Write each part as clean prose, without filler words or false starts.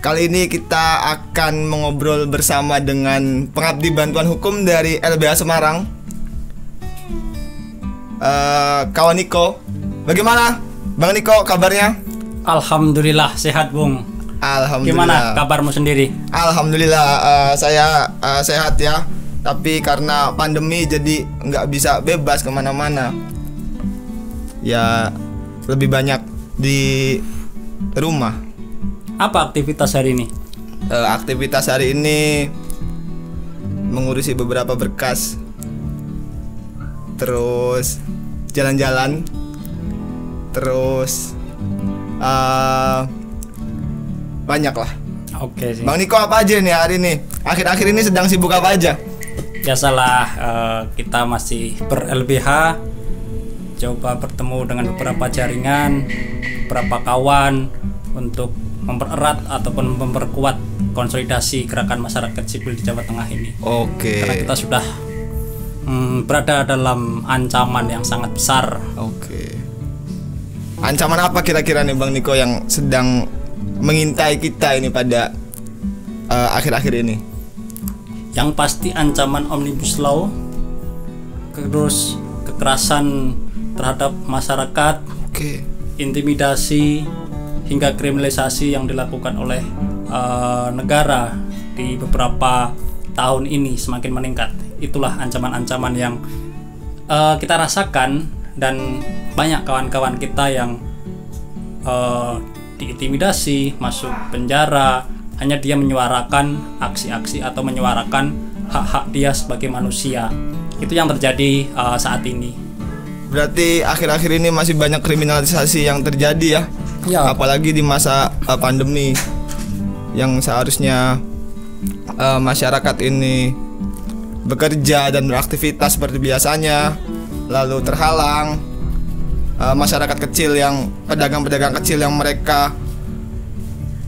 Kali ini kita akan mengobrol bersama dengan pengabdi bantuan hukum dari LBH Semarang, kawan Niko. Bagaimana Bang Niko kabarnya? Alhamdulillah sehat Bung. Alhamdulillah. Gimana kabarmu sendiri? Alhamdulillah saya sehat ya. Tapi karena pandemi jadi nggak bisa bebas kemana-mana. Ya lebih banyak di rumah. Apa aktivitas hari ini? Aktivitas hari ini mengurusi beberapa berkas, terus jalan-jalan, terus banyak lah. Oke sih. Bang Niko apa aja nih hari ini? Akhir-akhir ini sedang sibuk apa aja? Biasalah kita masih ber-LBH, coba bertemu dengan beberapa jaringan, beberapa kawan untuk mempererat ataupun memperkuat konsolidasi gerakan masyarakat sipil di Jawa Tengah ini. Oke. Karena kita sudah berada dalam ancaman yang sangat besar. Oke. Ancaman apa kira-kira nih Bang Niko yang sedang mengintai kita ini pada akhir-akhir ini? Yang pasti ancaman Omnibus Law, terus kekerasan terhadap masyarakat, Oke. intimidasi hingga kriminalisasi yang dilakukan oleh negara di beberapa tahun ini semakin meningkat. Itulah ancaman-ancaman yang kita rasakan, dan banyak kawan-kawan kita yang diintimidasi, masuk penjara, hanya dia menyuarakan aksi-aksi atau menyuarakan hak-hak dia sebagai manusia. Itu yang terjadi saat ini. Berarti akhir-akhir ini masih banyak kriminalisasi yang terjadi ya? Ya. Apalagi di masa pandemi yang seharusnya masyarakat ini bekerja dan beraktivitas seperti biasanya, lalu terhalang. Masyarakat kecil yang pedagang-pedagang kecil yang mereka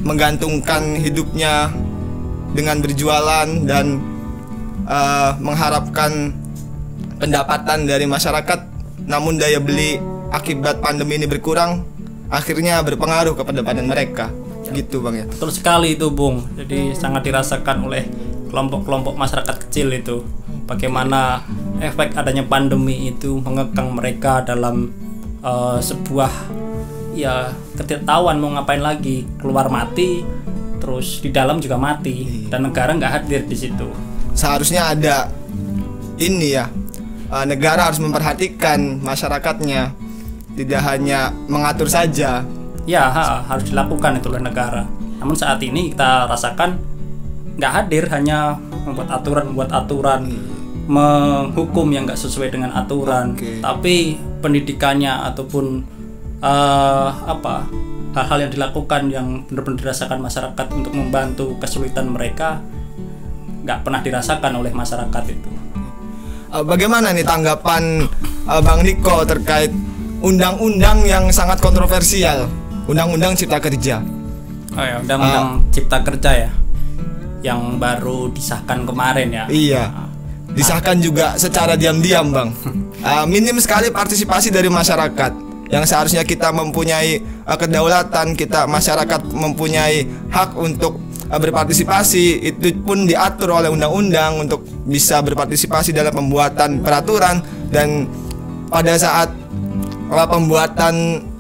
menggantungkan hidupnya dengan berjualan dan mengharapkan pendapatan dari masyarakat, namun daya beli akibat pandemi ini berkurang, akhirnya berpengaruh kepada panen mereka. Gitu Bang ya. Betul sekali itu Bung. Jadi sangat dirasakan oleh kelompok-kelompok masyarakat kecil itu, bagaimana efek adanya pandemi itu mengekang mereka dalam sebuah ya ketidaktahuan mau ngapain lagi, keluar mati, terus di dalam juga mati, dan negara nggak hadir di situ. Seharusnya ada ini ya, negara harus memperhatikan masyarakatnya, tidak hanya mengatur saja. Ya harus dilakukan itu oleh negara. Namun saat ini kita rasakan nggak hadir, hanya membuat aturan, menghukum yang nggak sesuai dengan aturan. Tapi pendidikannya ataupun hal-hal yang dilakukan yang benar-benar dirasakan masyarakat untuk membantu kesulitan mereka nggak pernah dirasakan oleh masyarakat itu. Bagaimana nih tanggapan Bang Niko terkait undang-undang yang sangat kontroversial, Undang-Undang Cipta Kerja? Oh ya, Undang-Undang Cipta Kerja ya, yang baru disahkan kemarin ya. Iya, disahkan juga secara diam-diam Bang. Minim sekali partisipasi dari masyarakat, yang seharusnya kita mempunyai kedaulatan, kita masyarakat mempunyai hak untuk berpartisipasi, itu pun diatur oleh undang-undang untuk bisa berpartisipasi dalam pembuatan peraturan. Dan pada saat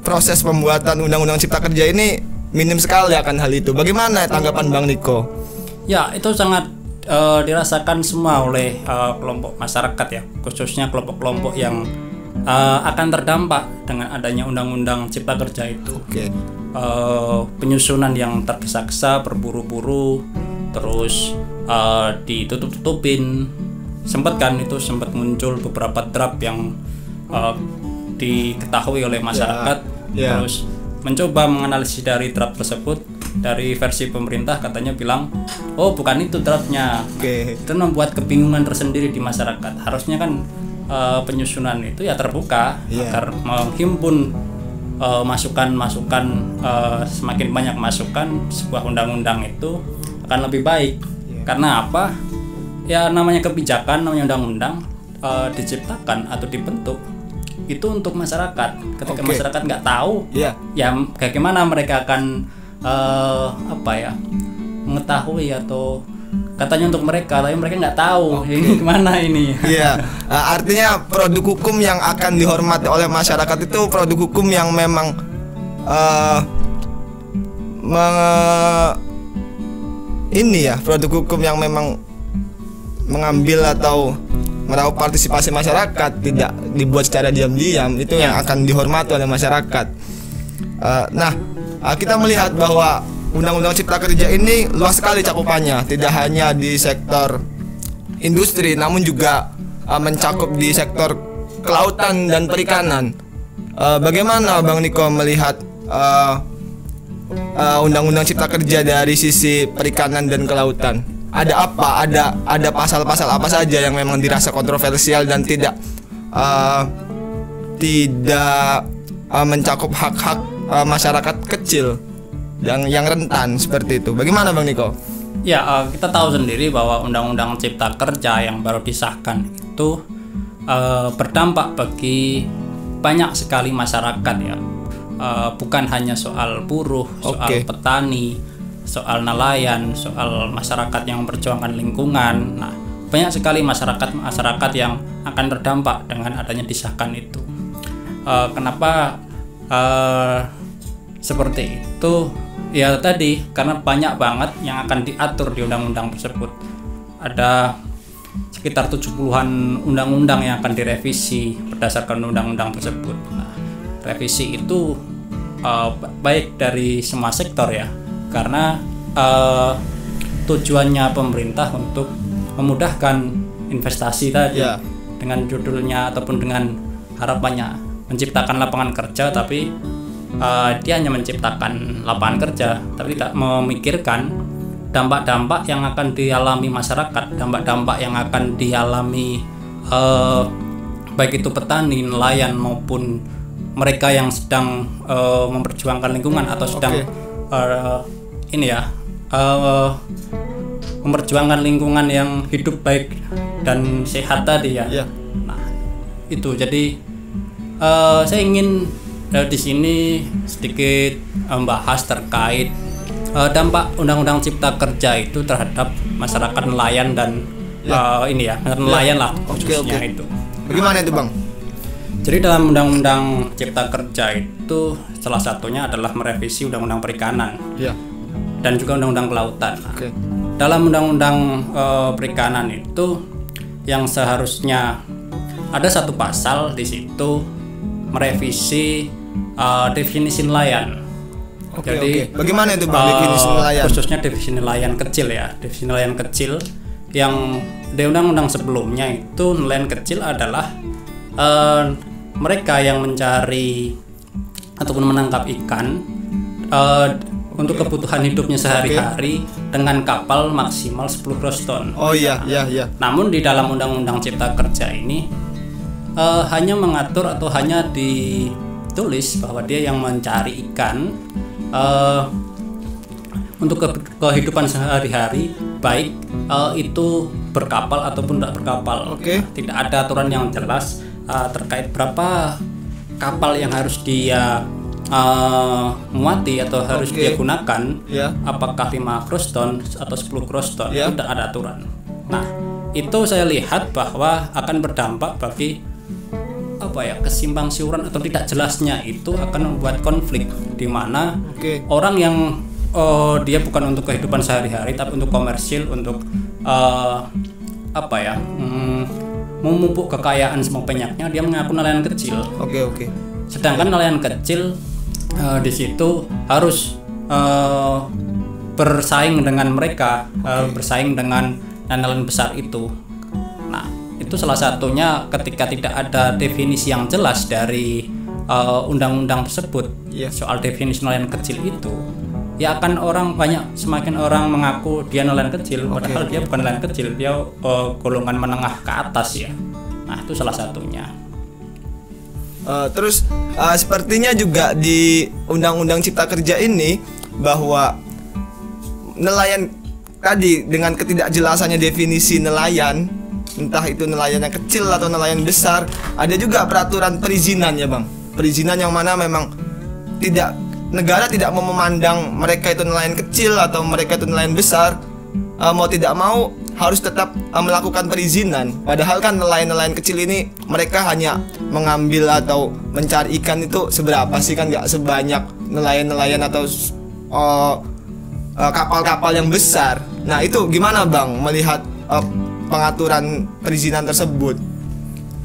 proses pembuatan Undang-Undang Cipta Kerja ini minim sekali akan hal itu. Bagaimana tanggapan Bang Niko? Ya, itu sangat dirasakan semua oleh kelompok masyarakat ya, khususnya kelompok-kelompok yang akan terdampak dengan adanya Undang-Undang Cipta Kerja itu. Oke. Penyusunan yang tergesa-gesa, berburu-buru, terus ditutup-tutupin. Sempat muncul beberapa draft yang diketahui oleh masyarakat. Terus mencoba menganalisis dari draft tersebut, dari versi pemerintah katanya bilang, oh bukan itu draftnya. Itu membuat kebingungan tersendiri di masyarakat. Harusnya kan penyusunan itu ya terbuka, agar menghimpun masukan-masukan, semakin banyak masukan, sebuah undang-undang itu akan lebih baik. Karena apa? Ya namanya kebijakan, namanya undang-undang diciptakan atau dibentuk itu untuk masyarakat. Ketika masyarakat nggak tahu, ya bagaimana mereka akan apa ya, mengetahui atau katanya untuk mereka, tapi mereka nggak tahu ini gimana ini. Iya, artinya produk hukum yang akan dihormati oleh masyarakat itu produk hukum yang memang produk hukum yang memang mengambil atau meraup partisipasi masyarakat, tidak dibuat secara diam-diam, itu yang akan dihormati oleh masyarakat. Kita melihat bahwa Undang-Undang Cipta Kerja ini luas sekali cakupannya, tidak hanya di sektor industri, namun juga mencakup di sektor kelautan dan perikanan. Bagaimana Bang Niko melihat Undang-Undang Cipta Kerja dari sisi perikanan dan kelautan? Ada apa? Ada pasal-pasal apa saja yang memang dirasa kontroversial dan tidak mencakup hak-hak masyarakat kecil yang rentan seperti itu? Bagaimana Bang Niko? Ya, kita tahu sendiri bahwa Undang-Undang Cipta Kerja yang baru disahkan itu berdampak bagi banyak sekali masyarakat ya. Bukan hanya soal buruh, soal petani, soal nelayan, soal masyarakat yang memperjuangkan lingkungan. Nah, banyak sekali masyarakat yang akan terdampak dengan adanya disahkan itu. Kenapa seperti itu? Ya tadi, karena banyak banget yang akan diatur di undang-undang tersebut. Ada sekitar 70-an undang-undang yang akan direvisi berdasarkan undang-undang tersebut. Nah, revisi itu baik dari semua sektor ya, karena tujuannya pemerintah untuk memudahkan investasi tadi, dengan judulnya ataupun dengan harapannya menciptakan lapangan kerja, tapi dia hanya menciptakan lapangan kerja, tapi tidak memikirkan dampak-dampak yang akan dialami masyarakat, dampak-dampak yang akan dialami baik itu petani, nelayan maupun mereka yang sedang memperjuangkan lingkungan atau sedang memperjuangkan lingkungan yang hidup baik dan sehat tadi ya. Nah, itu jadi saya ingin di sini sedikit membahas terkait dampak Undang-Undang Cipta Kerja itu terhadap masyarakat nelayan dan nelayan lah khususnya itu. Bagaimana itu Bang? Jadi dalam Undang-Undang Cipta Kerja itu salah satunya adalah merevisi Undang-Undang Perikanan dan juga Undang-Undang Kelautan. Dalam Undang-Undang Perikanan itu yang seharusnya ada satu pasal di situ merevisi definisi nelayan. Jadi bagaimana itu Bang definisi nelayan? Khususnya definisi nelayan kecil ya. Definisi nelayan kecil yang di undang-undang sebelumnya itu nelayan kecil adalah mereka yang mencari ataupun menangkap ikan untuk kebutuhan hidupnya sehari-hari dengan kapal maksimal 10 gross ton. Namun di dalam Undang-Undang Cipta Kerja ini hanya mengatur atau hanya ditulis bahwa dia yang mencari ikan untuk kehidupan sehari-hari, baik itu berkapal ataupun tidak berkapal. Tidak ada aturan yang jelas terkait berapa kapal yang harus dia muati atau harus dia gunakan, apakah 5 gross ton atau 10 gross ton, itu tidak ada aturan. Nah, itu saya lihat bahwa akan berdampak bagi kesimpang siuran atau tidak jelasnya, itu akan membuat konflik di mana orang yang dia bukan untuk kehidupan sehari-hari tapi untuk komersil, untuk memupuk kekayaan semepenyaknya, dia mengaku nelayan kecil. Sedangkan nelayan kecil di situ harus bersaing dengan mereka, bersaing dengan nelayan besar itu. Nah, itu salah satunya ketika tidak ada definisi yang jelas dari undang-undang tersebut soal definisi nelayan kecil itu, ya akan semakin orang mengaku dia nelayan kecil, padahal dia bukan nelayan kecil, dia golongan menengah ke atas ya. Nah, itu salah satunya. Terus sepertinya juga di Undang-Undang Cipta Kerja ini bahwa nelayan tadi dengan ketidakjelasannya definisi nelayan, entah itu nelayan yang kecil atau nelayan besar, ada juga peraturan perizinan ya Bang. Perizinan yang mana memang tidak negara tidak mau memandang mereka itu nelayan kecil atau mereka itu nelayan besar, mau tidak mau harus tetap melakukan perizinan. Padahal kan nelayan-nelayan kecil ini mereka hanya mengambil atau mencari ikan itu seberapa sih, kan nggak sebanyak nelayan-nelayan atau kapal-kapal yang besar. Nah itu gimana Bang melihat pengaturan perizinan tersebut?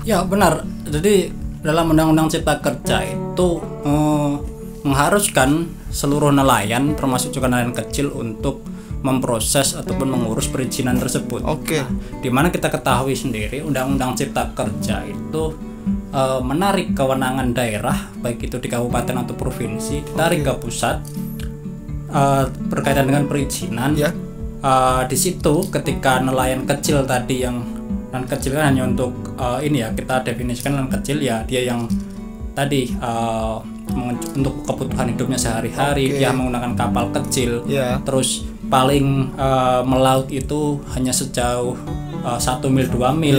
Ya benar, jadi dalam Undang-Undang Cipta Kerja itu mengharuskan seluruh nelayan termasuk juga nelayan kecil untuk memproses ataupun mengurus perizinan tersebut. Oke. Nah, dimana kita ketahui sendiri Undang-Undang Cipta Kerja itu menarik kewenangan daerah baik itu di kabupaten atau provinsi, ditarik ke pusat berkaitan dengan perizinan. Ya. Di situ ketika nelayan kecil tadi yang nelayan kecil kan hanya untuk ini ya, kita definisikan nelayan kecil ya dia yang tadi untuk kebutuhan hidupnya sehari-hari, dia menggunakan kapal kecil, terus paling melaut itu hanya sejauh 1 mil 2 mil,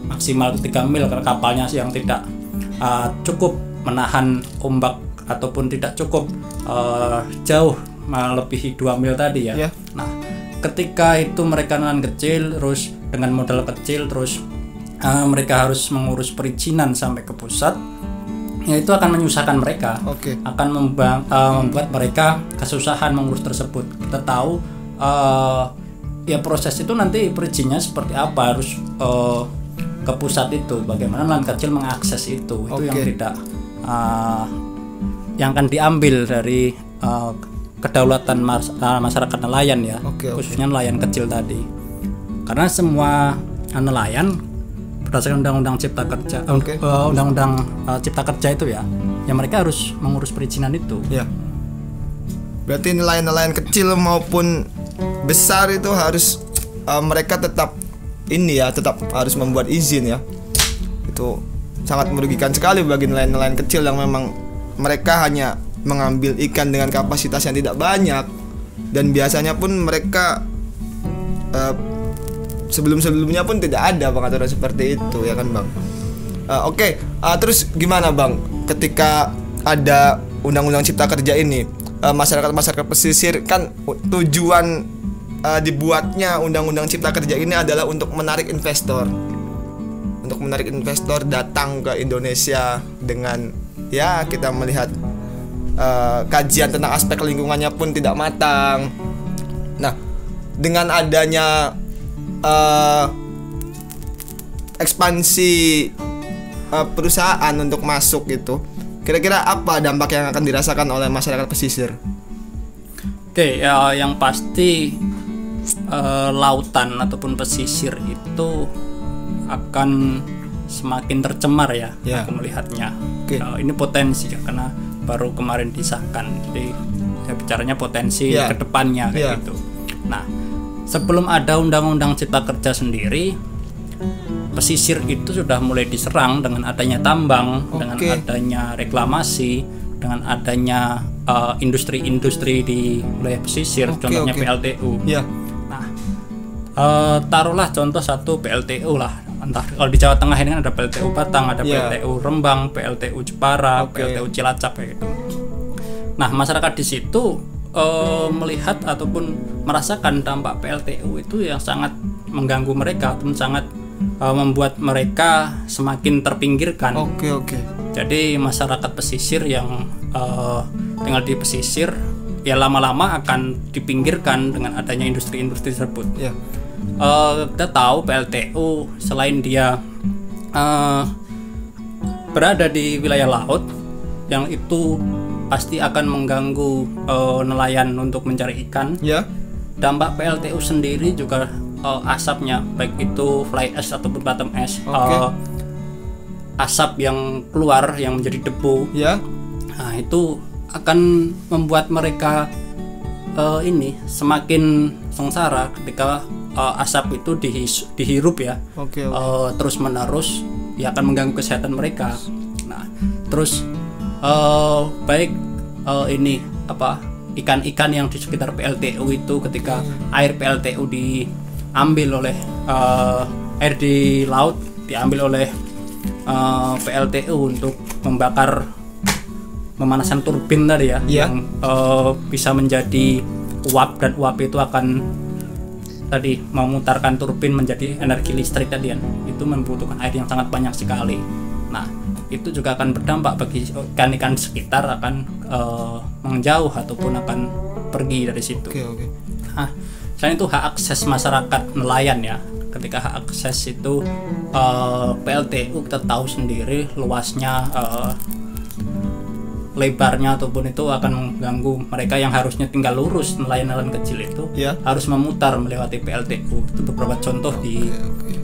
maksimal 3 mil karena kapalnya yang tidak cukup menahan ombak ataupun tidak cukup jauh melebihi 2 mil tadi ya. Nah ketika itu mereka nelayan kecil terus dengan modal kecil terus mereka harus mengurus perizinan sampai ke pusat, ya itu akan menyusahkan mereka, akan membuat mereka kesusahan mengurus tersebut. Kita tahu ya proses itu nanti perizinnya seperti apa, harus ke pusat itu, bagaimana nelayan kecil mengakses itu yang tidak yang akan diambil dari kedaulatan masyarakat nelayan ya, khususnya nelayan kecil tadi, karena semua nelayan berdasarkan Undang-Undang Cipta Kerja, Undang-Undang Cipta Kerja itu ya mereka harus mengurus perizinan itu. Ya. Berarti nelayan-nelayan kecil maupun besar itu harus mereka tetap tetap harus membuat izin ya. Itu sangat merugikan sekali bagi nelayan-nelayan kecil yang memang mereka hanya mengambil ikan dengan kapasitas yang tidak banyak, dan biasanya pun mereka sebelum-sebelumnya pun tidak ada pengaturan seperti itu ya kan Bang. Terus gimana Bang ketika ada Undang-Undang Cipta Kerja ini, masyarakat pesisir kan tujuan dibuatnya Undang-Undang Cipta Kerja ini adalah untuk menarik investor datang ke Indonesia dengan ya kita melihat kajian tentang aspek lingkungannya pun tidak matang. Nah dengan adanya ekspansi perusahaan untuk masuk itu, kira-kira apa dampak yang akan dirasakan oleh masyarakat pesisir? Yang pasti lautan ataupun pesisir itu akan semakin tercemar ya. Aku melihatnya. Ini potensi ya, karena baru kemarin disahkan, jadi saya bicaranya potensi ke depannya kayak gitu. Nah sebelum ada Undang-Undang Cipta Kerja sendiri, pesisir itu sudah mulai diserang dengan adanya tambang, dengan adanya reklamasi, dengan adanya industri-industri di wilayah pesisir, contohnya PLTU. Nah, taruhlah contoh satu PLTU lah, entah kalau di Jawa Tengah ini kan ada PLTU Batang, ada PLTU Rembang, PLTU Jepara, PLTU Cilacap kayak gitu. Nah, masyarakat di situ melihat ataupun merasakan dampak PLTU itu yang sangat mengganggu mereka, ataupun sangat membuat mereka semakin terpinggirkan. Jadi masyarakat pesisir yang tinggal di pesisir ya lama-lama akan dipinggirkan dengan adanya industri-industri tersebut. Kita tahu PLTU selain dia berada di wilayah laut, yang itu pasti akan mengganggu nelayan untuk mencari ikan. Dampak PLTU sendiri juga asapnya, baik itu fly ash ataupun bottom ash, asap yang keluar yang menjadi debu. Nah, itu akan membuat mereka semakin sengsara ketika asap itu dihirup ya, terus menerus ya akan mengganggu kesehatan mereka. Nah, terus baik ikan-ikan yang di sekitar PLTU itu, ketika air PLTU diambil oleh air di laut diambil oleh PLTU untuk pemanasan turbin tadi ya, yang bisa menjadi uap, dan uap itu akan tadi memutarkan turbin menjadi energi listrik tadi kan, itu membutuhkan air yang sangat banyak sekali. Nah itu juga akan berdampak bagi ikan-ikan sekitar, akan menjauh ataupun akan pergi dari situ. Nah, selain itu hak akses masyarakat nelayan ya, ketika hak akses itu PLTU kita tahu sendiri luasnya, lebarnya ataupun itu akan mengganggu mereka yang harusnya tinggal lurus, nelayan-nelayan kecil itu harus memutar melewati PLTU. Itu beberapa contoh di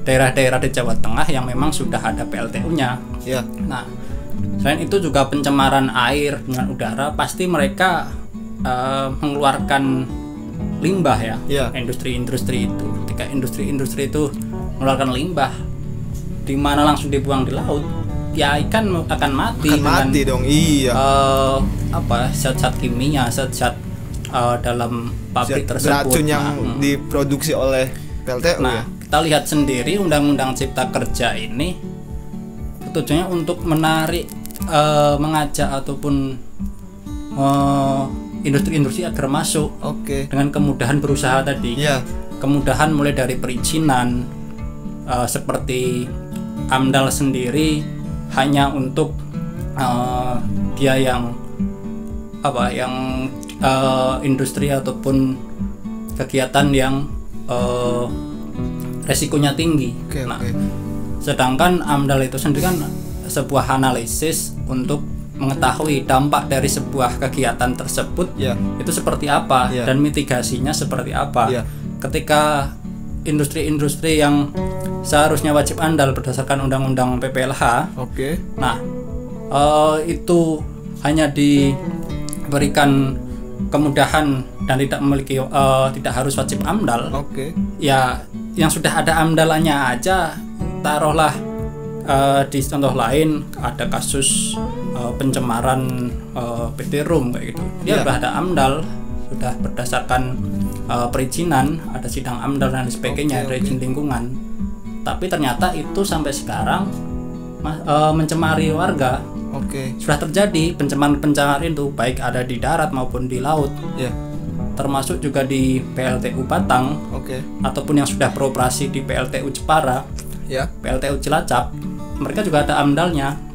daerah-daerah di Jawa Tengah yang memang sudah ada PLTU-nya. Nah, selain itu juga pencemaran air dengan udara, pasti mereka mengeluarkan limbah ya, industri-industri itu. Ketika industri-industri itu mengeluarkan limbah, di mana langsung dibuang di laut, ya ikan akan mati dong. Zat-zat kimia, zat-zat dalam pabrik tersebut, racun yang diproduksi oleh PLTU. Nah, kita lihat sendiri Undang-Undang Cipta Kerja ini tujuannya untuk menarik, mengajak ataupun industri-industri agar masuk dengan kemudahan berusaha tadi. Kemudahan mulai dari perizinan, seperti AMDAL sendiri hanya untuk dia yang industri ataupun kegiatan yang resikonya tinggi. Sedangkan AMDAL itu sendiri kan sebuah analisis untuk mengetahui dampak dari sebuah kegiatan tersebut itu seperti apa dan mitigasinya seperti apa. Ketika industri-industri yang seharusnya wajib AMDAL berdasarkan undang-undang PPLH, nah itu hanya diberikan kemudahan dan tidak memiliki tidak harus wajib AMDAL. Ya yang sudah ada AMDAL-nya aja, taruhlah di contoh lain ada kasus pencemaran PT Rum kayak gitu, dia sudah ada AMDAL, sudah berdasarkan perizinan, ada sidang AMDAL dan sebagainya, ada izin lingkungan, tapi ternyata itu sampai sekarang mencemari warga. Sudah terjadi pencemaran itu baik ada di darat maupun di laut, termasuk juga di PLTU Batang, ataupun yang sudah beroperasi di PLTU Jepara, PLTU Cilacap, mereka juga ada AMDAL-nya.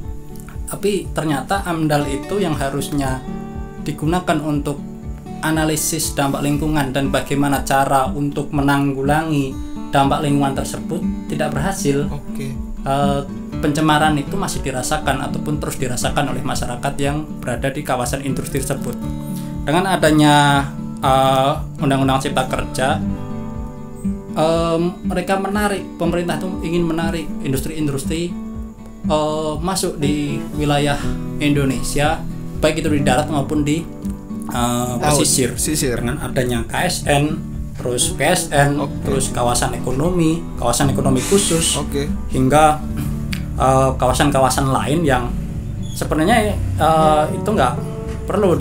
Tapi ternyata AMDAL itu yang harusnya digunakan untuk analisis dampak lingkungan dan bagaimana cara untuk menanggulangi dampak lingkungan tersebut tidak berhasil. Pencemaran itu masih dirasakan ataupun terus dirasakan oleh masyarakat yang berada di kawasan industri tersebut. Dengan adanya Undang-Undang Cipta Kerja, mereka pemerintah itu ingin menarik industri-industri masuk di wilayah Indonesia, baik itu di darat maupun di pesisir. Dengan adanya KSN, terus PSN, terus kawasan ekonomi khusus, hingga kawasan-kawasan lain yang sebenarnya itu nggak perlu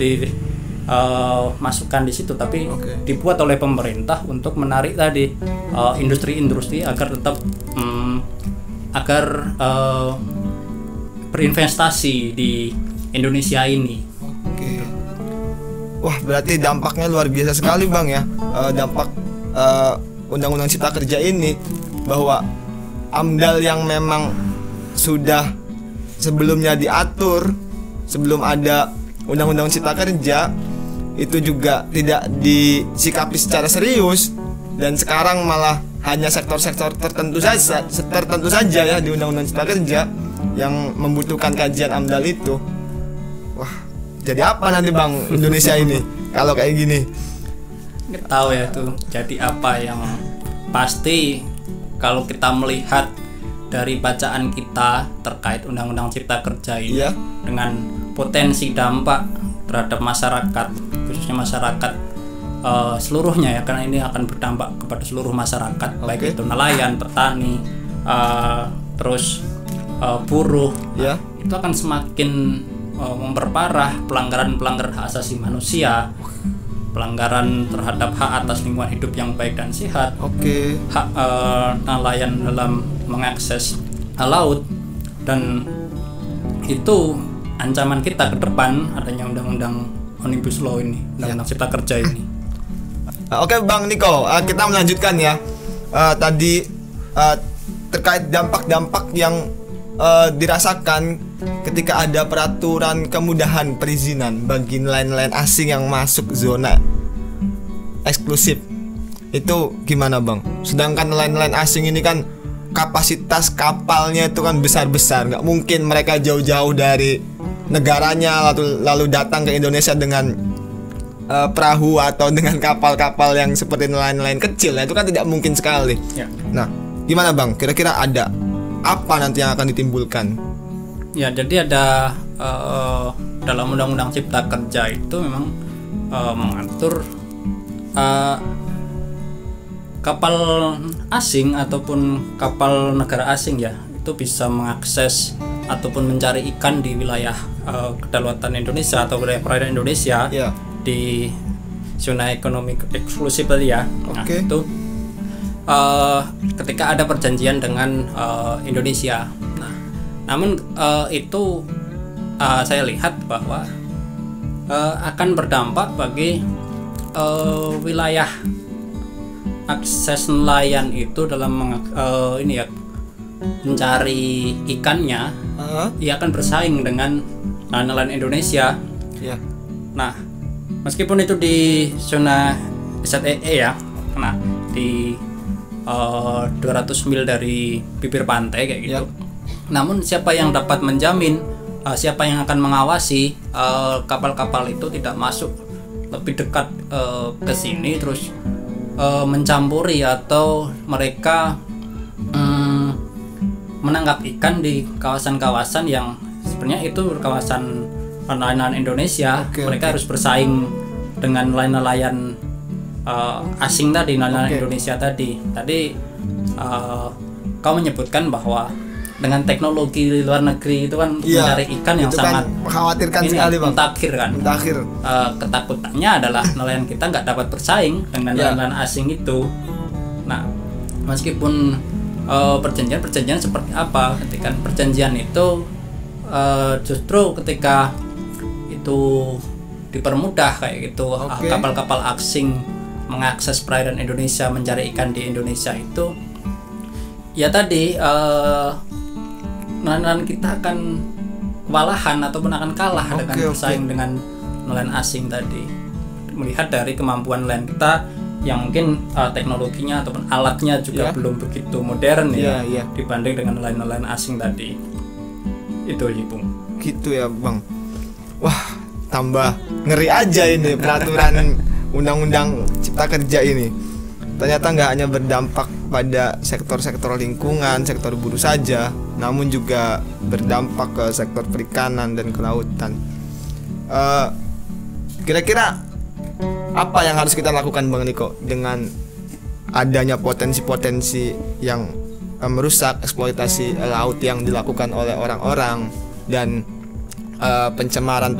masukkan di situ, tapi dibuat oleh pemerintah untuk menarik tadi industri-industri agar tetap berinvestasi di Indonesia ini. Wah, berarti dampaknya luar biasa sekali Bang ya. Dampak Undang-Undang Cipta Kerja ini, bahwa AMDAL yang memang sudah sebelumnya diatur sebelum ada Undang-Undang Cipta Kerja itu juga tidak disikapi secara serius, dan sekarang malah hanya sektor-sektor tertentu saja ya di Undang-Undang Cipta Kerja yang membutuhkan kajian AMDAL itu. Wah, jadi apa nanti Bang Indonesia ini kalau kayak gini? Nggak tahu ya tuh jadi apa. Yang pasti kalau kita melihat dari bacaan kita terkait Undang-Undang Cipta Kerja ini, dengan potensi dampak terhadap masyarakat, khususnya masyarakat seluruhnya ya, karena ini akan berdampak kepada seluruh masyarakat, baik itu nelayan, petani, terus buruh, itu akan semakin memperparah pelanggaran hak asasi manusia, pelanggaran terhadap hak atas lingkungan hidup yang baik dan sehat, hak nelayan dalam mengakses laut, dan itu ancaman kita ke depan adanya undang-undang Omnibus Law ini, undang-undang Cipta Kerja ini. Oke Bang Niko, kita melanjutkan ya. Tadi terkait dampak-dampak yang dirasakan ketika ada peraturan kemudahan perizinan bagi nelayan-nelayan asing yang masuk zona eksklusif. Itu gimana Bang? Sedangkan nelayan-nelayan asing ini kan kapasitas kapalnya itu kan besar-besar, nggak mungkin mereka jauh-jauh dari negaranya lalu datang ke Indonesia dengan perahu atau dengan kapal-kapal yang seperti nelayan-nelayan kecil. Itu kan tidak mungkin sekali ya. Nah gimana Bang, kira-kira ada apa nanti yang akan ditimbulkan? Ya, jadi ada dalam undang-undang Cipta Kerja itu memang mengatur kapal asing ataupun kapal negara asing ya, itu bisa mengakses ataupun mencari ikan di wilayah kedaulatan Indonesia atau wilayah perairan Indonesia di zona ekonomi eksklusif tadi ya. Nah, itu ketika ada perjanjian dengan Indonesia. Nah, namun itu saya lihat bahwa akan berdampak bagi wilayah akses nelayan itu dalam ini ya, mencari ikannya. Ia akan bersaing dengan nelayan Indonesia. Nah, meskipun itu di zona ZEE ya, nah di 200 mil dari bibir pantai kayak gitu. Namun siapa yang dapat menjamin, siapa yang akan mengawasi kapal-kapal itu tidak masuk lebih dekat ke sini terus mencampuri atau mereka menangkap ikan di kawasan-kawasan yang sebenarnya itu kawasan nelayan Indonesia. Mereka harus bersaing dengan nelayan asing tadi, nelayan Indonesia tadi. Kau menyebutkan bahwa dengan teknologi di luar negeri itu kan mencari ikan yang sangat mengkhawatirkan sekali Bang. Mutakhir kan. Ketakutannya adalah nelayan kita nggak dapat bersaing dengan nelayan asing itu. Nah, meskipun perjanjian seperti apa, ketika perjanjian itu justru ketika itu dipermudah kayak gitu, kapal-kapal asing mengakses perairan Indonesia, mencari ikan di Indonesia itu, ya tadi nelayan kita akan kewalahan ataupun akan kalah dengan bersaing dengan nelayan asing tadi. Melihat dari kemampuan nelayan kita yang mungkin teknologinya ataupun alatnya juga belum begitu modern dibanding dengan nelayan-nelayan asing tadi. Itu ya Bung. Gitu ya Bang. Wah, tambah ngeri aja ini peraturan undang-undang Cipta Kerja ini. Ternyata nggak hanya berdampak pada sektor-sektor lingkungan, sektor buruh saja, namun juga berdampak ke sektor perikanan dan kelautan. Kira-kira apa yang harus kita lakukan Bang Niko dengan adanya potensi-potensi yang merusak eksploitasi laut yang dilakukan oleh orang-orang dan pencemaran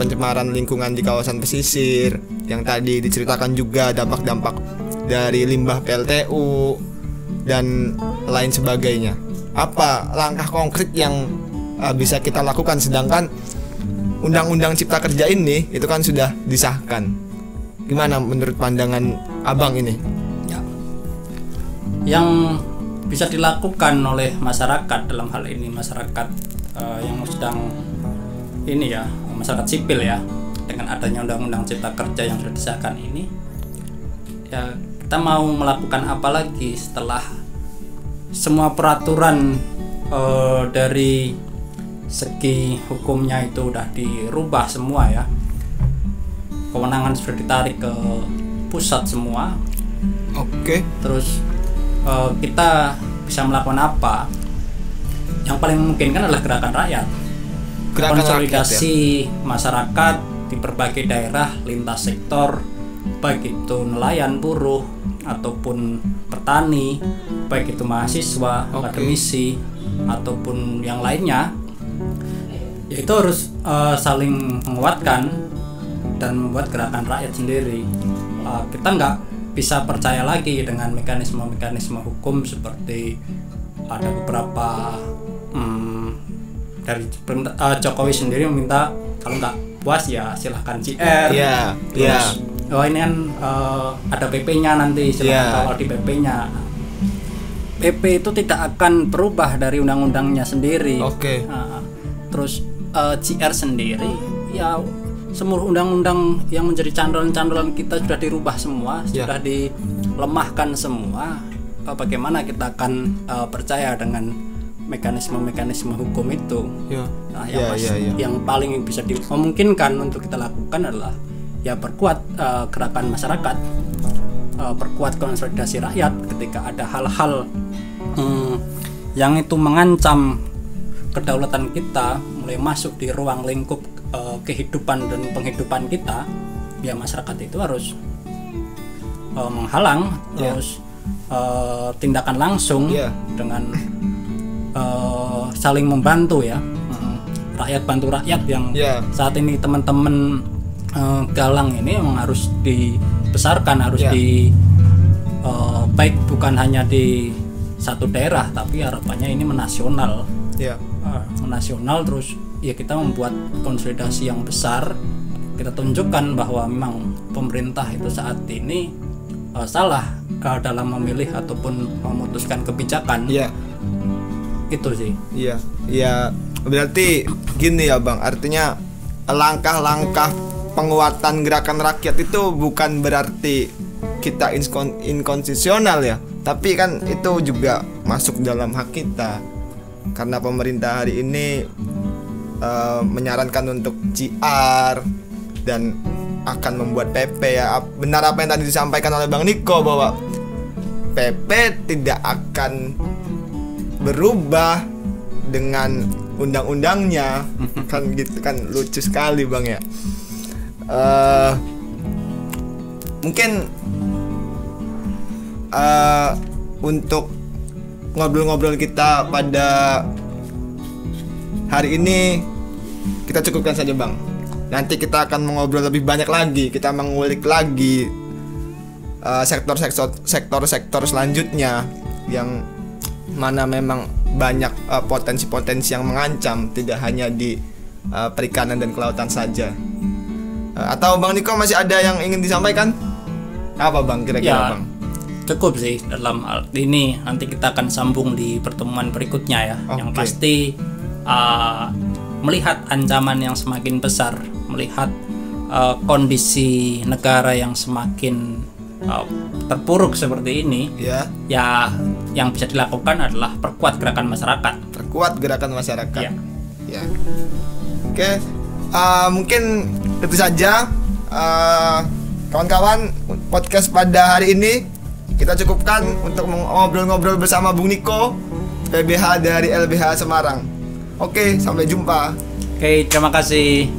lingkungan di kawasan pesisir yang tadi diceritakan, juga dampak-dampak dari limbah PLTU dan lain sebagainya. Apa langkah konkret yang bisa kita lakukan sedangkan undang-undang Cipta Kerja ini itu kan sudah disahkan? Gimana menurut pandangan Abang ini? Yang bisa dilakukan oleh masyarakat dalam hal ini, masyarakat yang sedang ini ya, masyarakat sipil ya, dengan adanya undang-undang Cipta Kerja yang sudah disahkan ini, ya kita mau melakukan apa lagi setelah semua peraturan dari segi hukumnya itu udah dirubah semua ya, kewenangan sudah ditarik ke pusat semua. Terus kita bisa melakukan apa? Yang paling memungkinkan adalah gerakan rakyat, konsolidasi masyarakat di berbagai daerah lintas sektor, baik itu nelayan, buruh, ataupun petani, baik itu mahasiswa, akademisi, ataupun yang lainnya. Yaitu harus saling menguatkan dan membuat gerakan rakyat sendiri. Kita nggak bisa percaya lagi dengan mekanisme-mekanisme hukum seperti ada beberapa dari Jokowi sendiri meminta kalau nggak puas ya silahkan CR. Terus ini kan ada PP-nya nanti, silahkan kawal di PP-nya. PP itu tidak akan berubah dari undang-undangnya sendiri. Terus CR sendiri ya seluruh undang-undang yang menjadi candolan-candolan kita sudah dirubah semua, sudah dilemahkan semua. Bagaimana kita akan percaya dengan mekanisme hukum itu? Yang paling bisa dimungkinkan untuk kita lakukan adalah ya perkuat gerakan masyarakat, perkuat konsolidasi rakyat ketika ada hal-hal yang itu mengancam kedaulatan kita, mulai masuk di ruang lingkup kehidupan dan penghidupan kita, ya masyarakat itu harus menghalang, terus tindakan langsung dengan saling membantu ya, rakyat bantu rakyat yang saat ini teman-teman Galang ini memang harus dibesarkan, harus baik bukan hanya di satu daerah tapi harapannya ini menasional. Menasional, terus ya kita membuat konsolidasi yang besar, kita tunjukkan bahwa memang pemerintah itu saat ini salah dalam memilih ataupun memutuskan kebijakan. Itu sih. Berarti gini ya Bang, artinya langkah-langkah penguatan gerakan rakyat itu bukan berarti kita inkonstitusional ya, tapi kan itu juga masuk dalam hak kita, karena pemerintah hari ini menyarankan untuk CR dan akan membuat PP ya. Benar apa yang tadi disampaikan oleh Bang Niko bahwa PP tidak akan berubah dengan undang-undangnya. Kan gitu kan, lucu sekali Bang ya. Mungkin untuk ngobrol-ngobrol kita pada hari ini kita cukupkan saja Bang. Nanti kita akan mengobrol lebih banyak lagi, kita mengulik lagi sektor-sektor selanjutnya yang mana memang banyak potensi-potensi yang mengancam, tidak hanya di perikanan dan kelautan saja. Atau Bang Niko masih ada yang ingin disampaikan? Apa Bang kira-kira Bang? Cukup sih dalam hal ini, nanti kita akan sambung di pertemuan berikutnya ya. Yang pasti melihat ancaman yang semakin besar, melihat kondisi negara yang semakin terpuruk seperti ini, ya yang bisa dilakukan adalah perkuat gerakan masyarakat. Oke, mungkin itu saja kawan-kawan, podcast pada hari ini kita cukupkan untuk ngobrol-ngobrol bersama Bung Niko, PBH dari LBH Semarang. Oke, sampai jumpa. Oke, terima kasih.